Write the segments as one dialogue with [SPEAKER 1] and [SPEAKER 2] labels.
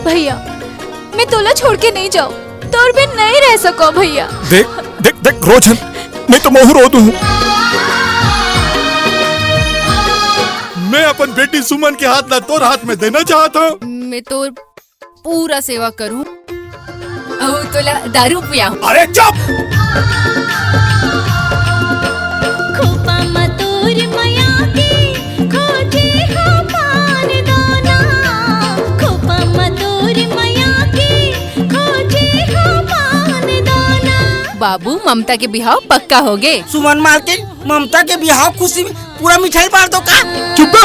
[SPEAKER 1] भैया मैं तोला छोड़ के नहीं जाऊँ, तोर बिन नहीं रह सको भैया।
[SPEAKER 2] देख देख देख रोशन, मैं तो मोह रो दूं। मैं अपन बेटी सुमन के हाथ ना तोर हाथ में देना चाहता हूँ।
[SPEAKER 1] मैं तो पूरा सेवा करूँ और तोला दारू पियाऊं।
[SPEAKER 2] अरे चुप!
[SPEAKER 1] बाबू ममता के बिहाव पक्का हो गए।
[SPEAKER 3] सुमन मालकिन, ममता के बिहाव खुशी में पूरा मिठाई बांट दो का?
[SPEAKER 2] चुप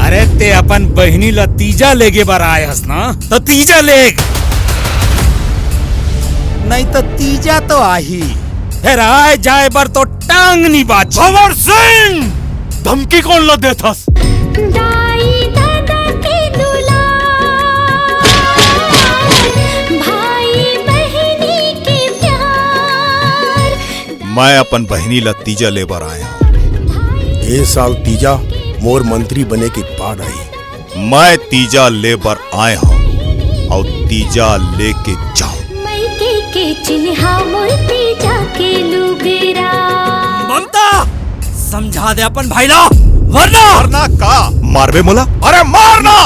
[SPEAKER 4] अरे ते अपन बहनी ला तीजा लेगे बार आए हस ना, तो तीजा लेग नहीं तो तीजा तो आही, फिर आए जाए बर तो टांग नहीं बाज।
[SPEAKER 2] भंवर सिंह, धमकी कौन ला देथस? मैं अपन बहनी ला तीजा ले बर आया हूँ।
[SPEAKER 5] ये साल तीजा मोर मंत्री बने के बाद आई।
[SPEAKER 2] मैं तीजा ले बर आया हूँ और तीजा लेके जाऊं।
[SPEAKER 4] ममता समझा दे अपन भाई ला, वरना
[SPEAKER 2] मारना का मारबे मोला? अरे मारना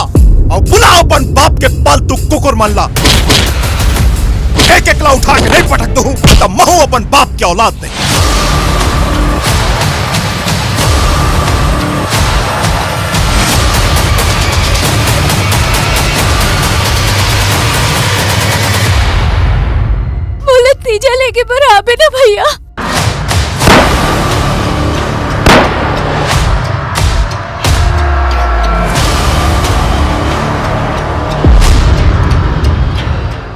[SPEAKER 2] और बुला अपन बाप के पालतू कुकुर मन ला। एक एक ला उठा के नहीं पटक दूं तो महू अपन बाप की औलाद नहीं।
[SPEAKER 1] बोला तीजा लेके पर आबे ना भैया।